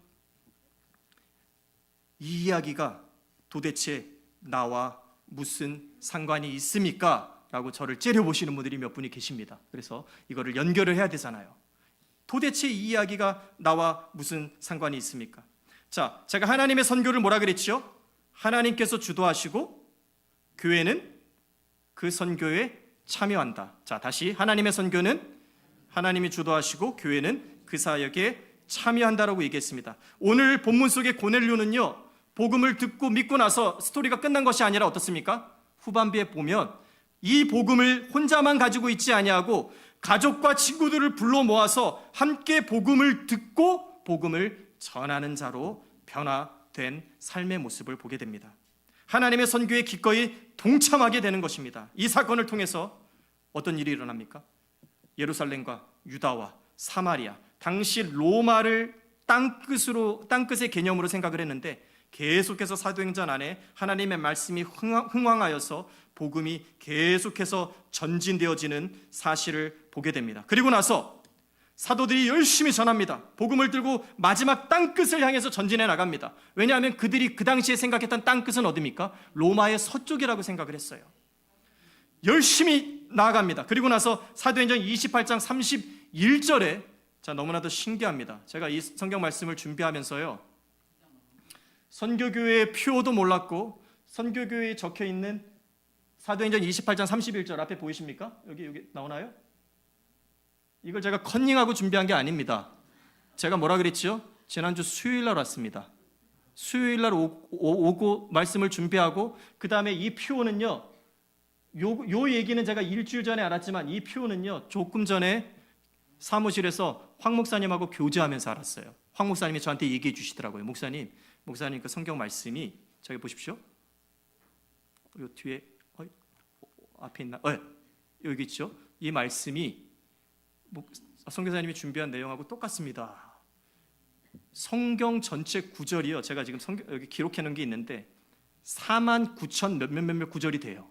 이 이야기가 도대체 나와 무슨 상관이 있습니까? 라고 저를 째려보시는 분들이 몇 분이 계십니다. 그래서 이거를 연결을 해야 되잖아요. 도대체 이 이야기가 나와 무슨 상관이 있습니까? 자, 제가 하나님의 선교를 뭐라 그랬죠? 하나님께서 주도하시고 교회는 그 선교에 참여한다. 자, 다시, 하나님의 선교는 하나님이 주도하시고 교회는 그 사역에 참여한다라고 얘기했습니다. 오늘 본문 속의 고넬료는요, 복음을 듣고 믿고 나서 스토리가 끝난 것이 아니라 어떻습니까? 후반부에 보면 이 복음을 혼자만 가지고 있지 아니하고 가족과 친구들을 불러 모아서 함께 복음을 듣고 복음을 전하는 자로 변화된 삶의 모습을 보게 됩니다. 하나님의 선교에 기꺼이 동참하게 되는 것입니다. 이 사건을 통해서 어떤 일이 일어납니까? 예루살렘과 유다와 사마리아, 당시 로마를 땅끝의 개념으로 생각을 했는데 계속해서 사도행전 안에 하나님의 말씀이 흥황하여서 복음이 계속해서 전진되어지는 사실을 보게 됩니다. 그리고 나서 사도들이 열심히 전합니다. 복음을 들고 마지막 땅끝을 향해서 전진해 나갑니다. 왜냐하면 그들이 그 당시에 생각했던 땅끝은 어디입니까? 로마의 서쪽이라고 생각을 했어요. 열심히 나아갑니다. 그리고 나서 사도행전 28장 31절에 너무나도 신기합니다. 제가 이 성경 말씀을 준비하면서요, 선교교회의 표도 몰랐고 선교교회에 적혀있는 사도행전 28장 31절 앞에 보이십니까? 여기 나오나요? 이걸 제가 컨닝하고 준비한 게 아닙니다. 제가 뭐라 그랬죠? 지난주 수요일날 왔습니다. 수요일날 오고 말씀을 준비하고 그 다음에 이 표는요, 요 얘기는 제가 일주일 전에 알았지만 이 표는요, 조금 전에 사무실에서 황 목사님하고 교제하면서 알았어요. 황 목사님이 저한테 얘기해 주시더라고요. 목사님 그 성경 말씀이, 저기 보십시오. 요 뒤에 앞에 있나? 여기 있죠. 이 말씀이 선교사님이 준비한 내용하고 똑같습니다. 성경 전체 구절이요, 제가 지금 여기 기록해 놓은 게 있는데 49,000 몇몇 구절이 돼요.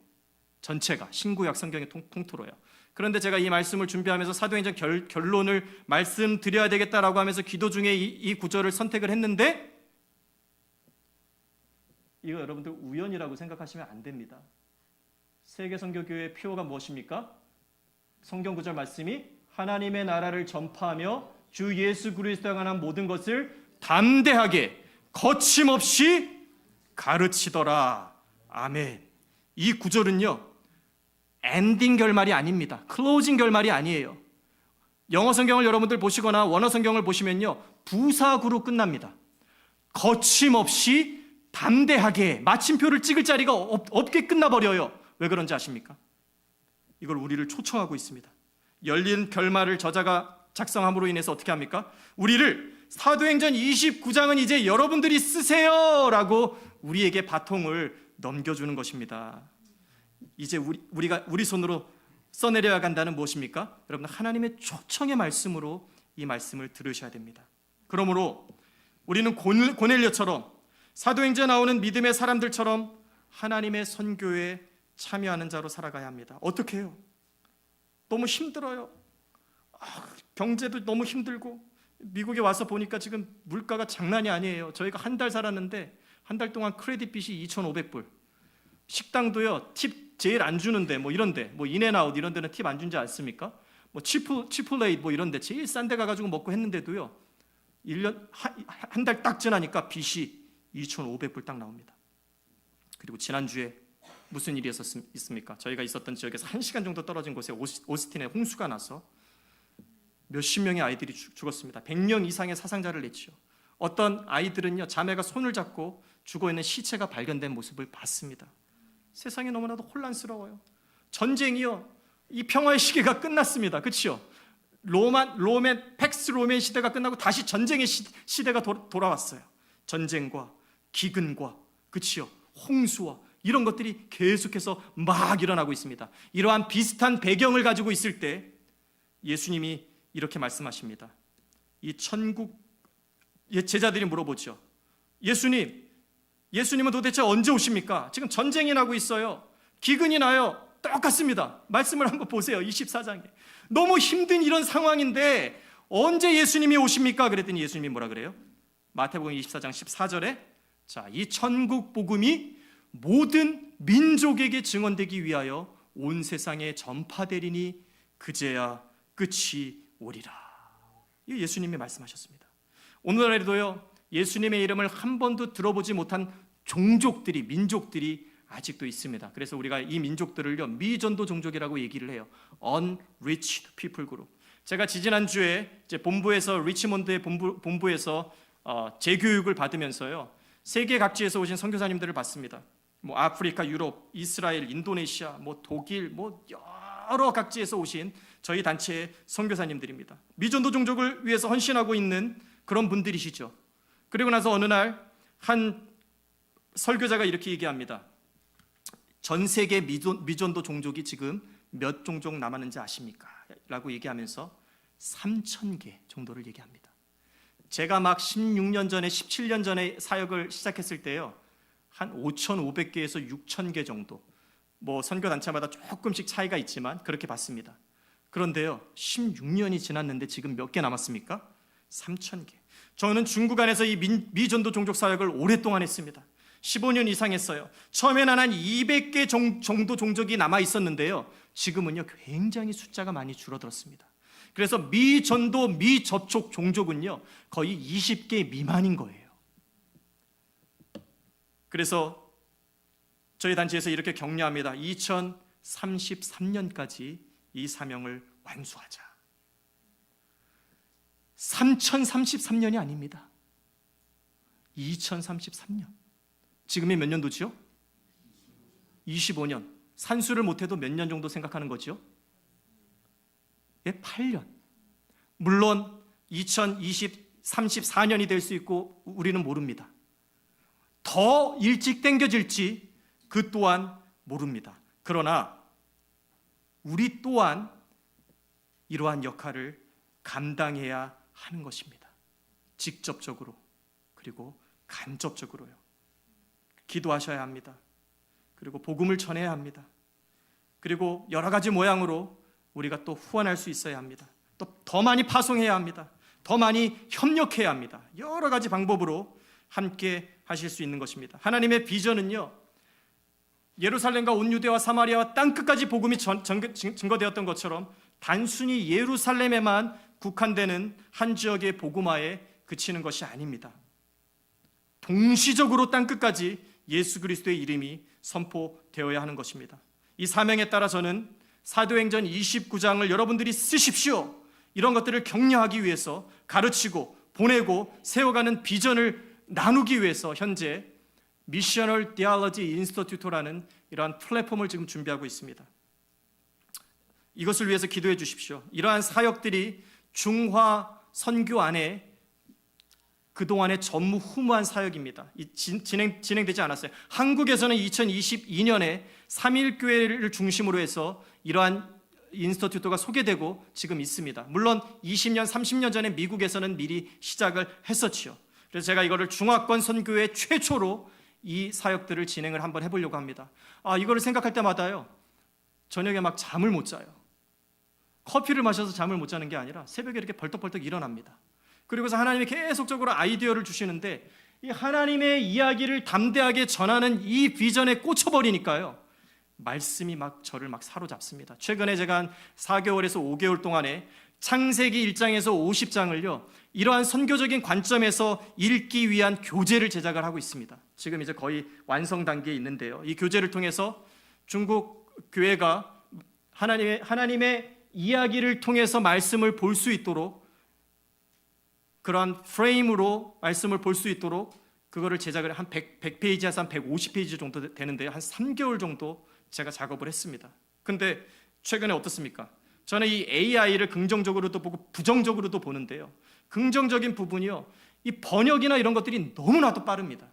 전체가 신구약 성경의 통틀어요. 그런데 제가 이 말씀을 준비하면서 사도행전 결론을 말씀드려야 되겠다라고 하면서 기도 중에 이 구절을 선택을 했는데, 이거 여러분들 우연이라고 생각하시면 안 됩니다. 세계선교교회의 표어가 무엇입니까? 성경 구절 말씀이 하나님의 나라를 전파하며 주 예수 그리스도에 관한 모든 것을 담대하게 거침없이 가르치더라. 아멘. 이 구절은요, 엔딩 결말이 아닙니다. 클로징 결말이 아니에요. 영어 성경을 여러분들 보시거나 원어 성경을 보시면요, 부사구로 끝납니다. 거침없이 담대하게, 마침표를 찍을 자리가 없게 끝나버려요. 왜 그런지 아십니까? 이걸 우리를 초청하고 있습니다. 열린 결말을 저자가 작성함으로 인해서 어떻게 합니까? 우리를 사도행전 29장은 이제 여러분들이 쓰세요 라고 우리에게 바통을 넘겨주는 것입니다. 이제 우리 손으로 써내려야 한다는 무엇입니까? 여러분, 하나님의 초청의 말씀으로 이 말씀을 들으셔야 됩니다. 그러므로 우리는 고넬료처럼 사도행전에 나오는 믿음의 사람들처럼 하나님의 선교에 참여하는 자로 살아가야 합니다. 어떻게 해요? 너무 힘들어요. 경제도 너무 힘들고, 미국에 와서 보니까 지금 물가가 장난이 아니에요. 저희가 한 달 살았는데 한 달 동안 크레딧 빚이 2,500불. 식당도요, 팁 제일 안 주는데, 뭐 이런데, 뭐 인앤아웃 이런 데는 팁 안 준지 않습니까? 뭐 치플레이 뭐 이런데 제일 싼 데 가가지고 먹고 했는데도요, 1년 한 달 딱 지나니까 빚이 2,500불 딱 나옵니다. 그리고 지난주에 무슨 일이 있습니까? 저희가 있었던 지역에서 1시간 정도 떨어진 곳에 오스틴에 홍수가 나서 몇십 명의 아이들이 죽었습니다. 100명 이상의 사상자를 냈죠. 어떤 아이들은요, 자매가 손을 잡고 죽어있는 시체가 발견된 모습을 봤습니다. 세상이 너무나도 혼란스러워요. 전쟁이요, 이 평화의 시기가 끝났습니다. 그렇죠? 팩스 로맨 시대가 끝나고 다시 전쟁의 시대가 돌아왔어요. 전쟁과 기근과, 그렇죠, 홍수와 이런 것들이 계속해서 막 일어나고 있습니다. 이러한 비슷한 배경을 가지고 있을 때 예수님이 이렇게 말씀하십니다. 이 천국, 제자들이 물어보죠. 예수님은 도대체 언제 오십니까? 지금 전쟁이 나고 있어요. 기근이 나요. 똑같습니다. 말씀을 한번 보세요. 24장에. 너무 힘든 이런 상황인데 언제 예수님이 오십니까? 그랬더니 예수님이 뭐라 그래요? 마태복음 24장 14절에 자, 이 천국 복음이 모든 민족에게 증언되기 위하여 온 세상에 전파되리니 그제야 끝이 오리라. 이 예수님이 말씀하셨습니다. 오늘날에도요, 예수님의 이름을 한 번도 들어보지 못한 종족들이, 민족들이 아직도 있습니다. 그래서 우리가 이 민족들을요, 미전도 종족이라고 얘기를 해요. Unreached People Group. 제가 지지난주에 이제 본부에서, 리치몬드의 본부에서 재교육을 받으면서요, 세계 각지에서 오신 선교사님들을 봤습니다. 뭐 아프리카, 유럽, 이스라엘, 인도네시아, 뭐 독일, 뭐 여러 각지에서 오신 저희 단체의 선교사님들입니다. 미전도 종족을 위해서 헌신하고 있는 그런 분들이시죠. 그리고 나서 어느 날 한 설교자가 이렇게 얘기합니다. 전 세계 미전도 종족이 지금 몇 종족 남았는지 아십니까? 라고 얘기하면서 3,000개 정도를 얘기합니다. 제가 막 16년 전에, 17년 전에 사역을 시작했을 때요, 한 5,500개에서 6,000개 정도, 뭐 선교단체마다 조금씩 차이가 있지만 그렇게 봤습니다. 그런데요, 16년이 지났는데 지금 몇 개 남았습니까? 3,000개. 저는 중국 안에서 이 미전도 종족 사역을 오랫동안 했습니다. 15년 이상 했어요. 처음에는 한 200개 정도 종족이 남아 있었는데요, 지금은요 굉장히 숫자가 많이 줄어들었습니다. 그래서 미전도, 미접촉 종족은요 거의 20개 미만인 거예요. 그래서 저희 단체에서 이렇게 격려합니다. 2033년까지 이 사명을 완수하자. 3033년이 아닙니다. 2033년. 지금이 몇 년도지요? 25년. 산수를 못해도 몇 년 정도 생각하는 거지요? 예, 8년. 물론 2034년이 될 수 있고 우리는 모릅니다. 더 일찍 당겨질지 그 또한 모릅니다. 그러나 우리 또한 이러한 역할을 감당해야 하는 것입니다. 직접적으로 그리고 간접적으로요. 기도하셔야 합니다. 그리고 복음을 전해야 합니다. 그리고 여러 가지 모양으로 우리가 또 후원할 수 있어야 합니다. 또 더 많이 파송해야 합니다. 더 많이 협력해야 합니다. 여러 가지 방법으로 함께 하실 수 있는 것입니다. 하나님의 비전은요, 예루살렘과 온 유대와 사마리아와 땅끝까지 복음이 증거되었던 것처럼 단순히 예루살렘에만 국한되는 한 지역의 복음화에 그치는 것이 아닙니다. 동시적으로 땅끝까지 예수 그리스도의 이름이 선포되어야 하는 것입니다. 이 사명에 따라 저는 사도행전 29장을 여러분들이 쓰십시오, 이런 것들을 격려하기 위해서 가르치고 보내고 세워가는 비전을 나누기 위해서 현재 미셔널 디알러지 인스티튜트라는 이러한 플랫폼을 지금 준비하고 있습니다. 이것을 위해서 기도해 주십시오. 이러한 사역들이 중화 선교 안에 그동안의 전무후무한 사역입니다. 진행되지 않았어요. 한국에서는 2022년에 3.1교회를 중심으로 해서 이러한 인스티튜트가 소개되고 지금 있습니다. 물론 20년, 30년 전에 미국에서는 미리 시작을 했었지요. 그래서 제가 이거를 중화권 선교회 최초로 이 사역들을 진행을 한번 해보려고 합니다. 이거를 생각할 때마다요, 저녁에 막 잠을 못 자요. 커피를 마셔서 잠을 못 자는 게 아니라 새벽에 이렇게 벌떡벌떡 일어납니다. 그리고서 하나님이 계속적으로 아이디어를 주시는데 이 하나님의 이야기를 담대하게 전하는 이 비전에 꽂혀버리니까요, 말씀이 막 저를 막 사로잡습니다. 최근에 제가 한 4개월에서 5개월 동안에 창세기 1장에서 50장을요 이러한 선교적인 관점에서 읽기 위한 교재를 제작을 하고 있습니다. 지금 이제 거의 완성 단계에 있는데요, 이 교재를 통해서 중국 교회가 하나님의 이야기를 통해서 말씀을 볼 수 있도록, 그러한 프레임으로 말씀을 볼 수 있도록 그거를 제작을 한 100페이지에서 한 150페이지 정도 되는데요, 한 3개월 정도 제가 작업을 했습니다. 근데 최근에 어떻습니까? 저는 이 AI를 긍정적으로도 보고 부정적으로도 보는데요, 긍정적인 부분이요, 이 번역이나 이런 것들이 너무나도 빠릅니다.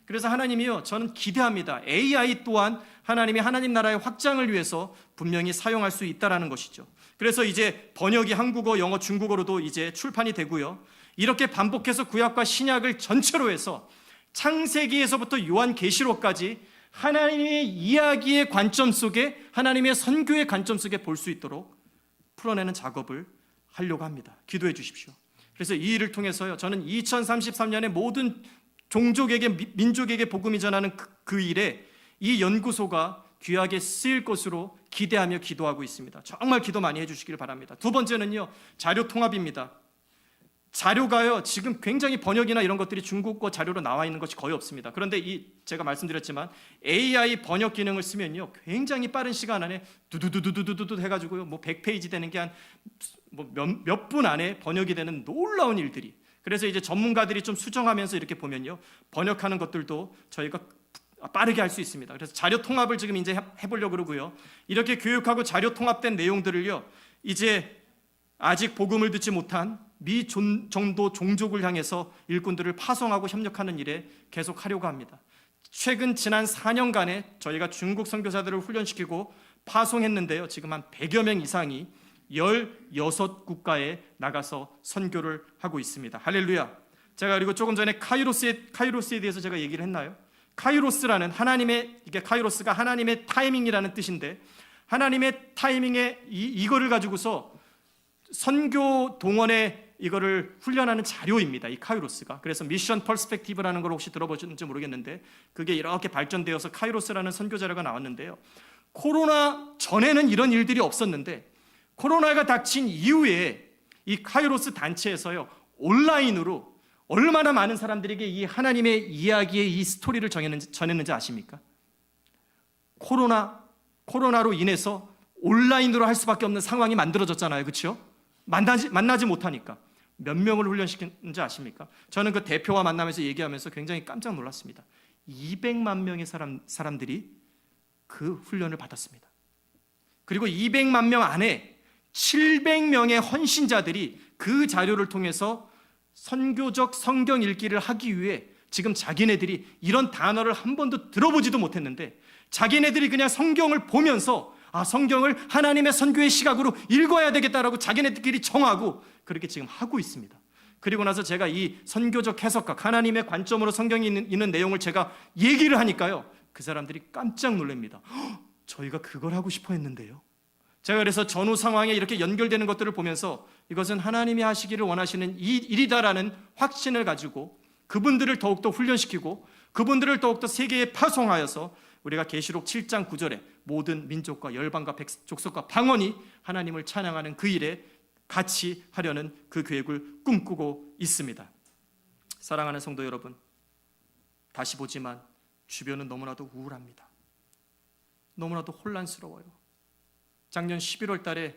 그래서 하나님이요, 저는 기대합니다. AI 또한 하나님 나라의 확장을 위해서 분명히 사용할 수 있다라는 것이죠. 그래서 이제 번역이 한국어, 영어, 중국어로도 이제 출판이 되고요, 이렇게 반복해서 구약과 신약을 전체로 해서 창세기에서부터 요한계시록까지 하나님의 이야기의 관점 속에, 하나님의 선교의 관점 속에 볼 수 있도록 풀어내는 작업을 하려고 합니다. 기도해 주십시오. 그래서 이 일을 통해서요, 저는 2033년에 모든 종족에게, 민족에게 복음이 전하는 그 일에 이 연구소가 귀하게 쓰일 것으로 기대하며 기도하고 있습니다. 정말 기도 많이 해주시길 바랍니다. 두 번째는요, 자료 통합입니다. 자료가요, 지금 굉장히 번역이나 이런 것들이 중국어 자료로 나와 있는 것이 거의 없습니다. 그런데 제가 말씀드렸지만 AI 번역 기능을 쓰면요, 굉장히 빠른 시간 안에 두두두두두두 해가지고요, 뭐 100페이지 되는 게 한 몇 분 안에 번역이 되는 놀라운 일들이. 그래서 이제 전문가들이 좀 수정하면서 이렇게 보면요, 번역하는 것들도 저희가 빠르게 할 수 있습니다. 그래서 자료 통합을 지금 이제 해보려고 그러고요, 이렇게 교육하고 자료 통합된 내용들을요, 이제 아직 복음을 듣지 못한 정도 종족을 향해서 일꾼들을 파송하고 협력하는 일에 계속 하려고 합니다. 지난 4년간에 저희가 중국 선교사들을 훈련시키고 파송했는데요, 지금 한 100여 명 이상이 16국가에 나가서 선교를 하고 있습니다. 할렐루야. 제가 그리고 조금 전에 카이로스에 대해서 제가 얘기를 했나요? 카이로스가 하나님의 타이밍이라는 뜻인데, 하나님의 타이밍에 이거를 가지고서 선교 동원에 이거를 훈련하는 자료입니다, 이 카이로스가. 그래서 미션 퍼스펙티브라는 걸 혹시 들어보셨는지 모르겠는데, 그게 이렇게 발전되어서 카이로스라는 선교 자료가 나왔는데요, 코로나 전에는 이런 일들이 없었는데 코로나가 닥친 이후에 이 카이로스 단체에서요, 온라인으로 얼마나 많은 사람들에게 이 하나님의 이야기의 이 스토리를 전했는지 아십니까? 코로나로 인해서 온라인으로 할 수밖에 없는 상황이 만들어졌잖아요, 그렇죠? 만나지 못하니까. 몇 명을 훈련시켰는지 아십니까? 저는 그 대표와 만나면서 얘기하면서 굉장히 깜짝 놀랐습니다. 200만 명의 사람들이 그 훈련을 받았습니다. 그리고 200만 명 안에 700명의 헌신자들이 그 자료를 통해서 선교적 성경 읽기를 하기 위해 지금 자기네들이 이런 단어를 한 번도 들어보지도 못했는데 자기네들이 그냥 성경을 보면서 성경을 하나님의 선교의 시각으로 읽어야 되겠다라고 자기네들끼리 정하고 그렇게 지금 하고 있습니다. 그리고 나서 제가 이 선교적 해석학, 하나님의 관점으로 성경이 있는 내용을 제가 얘기를 하니까요, 그 사람들이 깜짝 놀랍니다. 저희가 그걸 하고 싶어 했는데요. 제가 그래서 전후 상황에 이렇게 연결되는 것들을 보면서 이것은 하나님이 하시기를 원하시는 이 일이다라는 확신을 가지고 그분들을 더욱더 훈련시키고 그분들을 더욱더 세계에 파송하여서 우리가 계시록 7장 9절에 모든 민족과 열방과 족속과 방언이 하나님을 찬양하는 그 일에 같이 하려는 그 계획을 꿈꾸고 있습니다. 사랑하는 성도 여러분, 다시 보지만 주변은 너무나도 우울합니다. 너무나도 혼란스러워요. 작년 11월 달에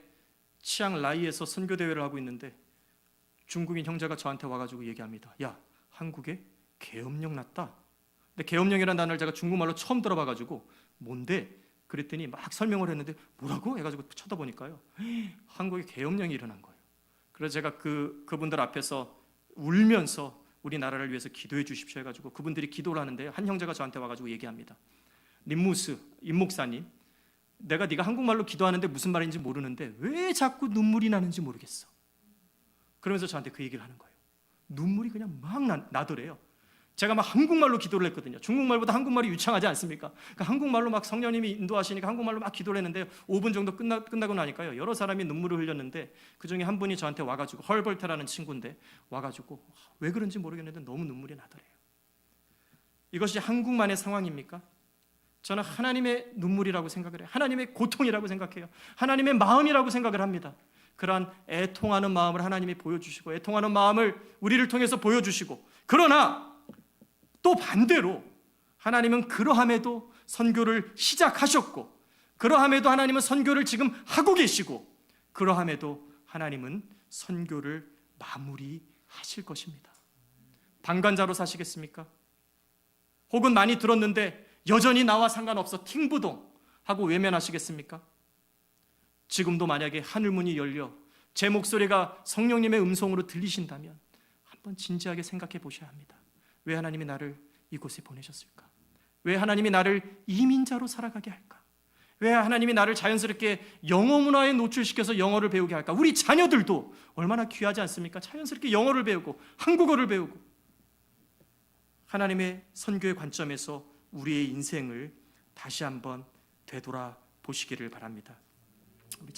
치앙라이에서 선교대회를 하고 있는데 중국인 형제가 저한테 와가지고 얘기합니다. 야, 한국에 계엄령 났다. 근데 계엄령이라는 단어를 제가 중국말로 처음 들어봐가지고 뭔데? 그랬더니 막 설명을 했는데 뭐라고? 해가지고 쳐다보니까요, 한국에 계엄령이 일어난 거예요. 그래서 제가 그분들 앞에서 울면서 우리나라를 위해서 기도해 주십시오 해가지고 그분들이 기도를 하는데 한 형제가 저한테 와가지고 얘기합니다. 림무스 임 목사님, 내가 네가 한국말로 기도하는데 무슨 말인지 모르는데 왜 자꾸 눈물이 나는지 모르겠어. 그러면서 저한테 그 얘기를 하는 거예요. 눈물이 그냥 막 나더래요. 제가 막 한국말로 기도를 했거든요. 중국말보다 한국말이 유창하지 않습니까? 그러니까 한국말로 막 성령님이 인도하시니까 한국말로 막 기도를 했는데 5분 정도 끝나고 나니까요, 여러 사람이 눈물을 흘렸는데 그중에 한 분이 저한테 와가지고, 헐벌트라는 친구인데 와가지고 왜 그런지 모르겠는데 너무 눈물이 나더래요. 이것이 한국만의 상황입니까? 저는 하나님의 눈물이라고 생각을 해요. 하나님의 고통이라고 생각해요. 하나님의 마음이라고 생각을 합니다. 그러한 애통하는 마음을 하나님이 보여주시고, 애통하는 마음을 우리를 통해서 보여주시고, 그러나 또 반대로 하나님은 그러함에도 선교를 시작하셨고, 그러함에도 하나님은 선교를 지금 하고 계시고, 그러함에도 하나님은 선교를 마무리하실 것입니다. 방관자로 사시겠습니까? 혹은 많이 들었는데 여전히 나와 상관없어 팅부동 하고 외면하시겠습니까? 지금도 만약에 하늘문이 열려 제 목소리가 성령님의 음성으로 들리신다면 한번 진지하게 생각해 보셔야 합니다. 왜 하나님이 나를 이곳에 보내셨을까? 왜 하나님이 나를 이민자로 살아가게 할까? 왜 하나님이 나를 자연스럽게 영어 문화에 노출시켜서 영어를 배우게 할까? 우리 자녀들도 얼마나 귀하지 않습니까? 자연스럽게 영어를 배우고 한국어를 배우고, 하나님의 선교의 관점에서 우리의 인생을 다시 한번 되돌아 보시기를 바랍니다. 우리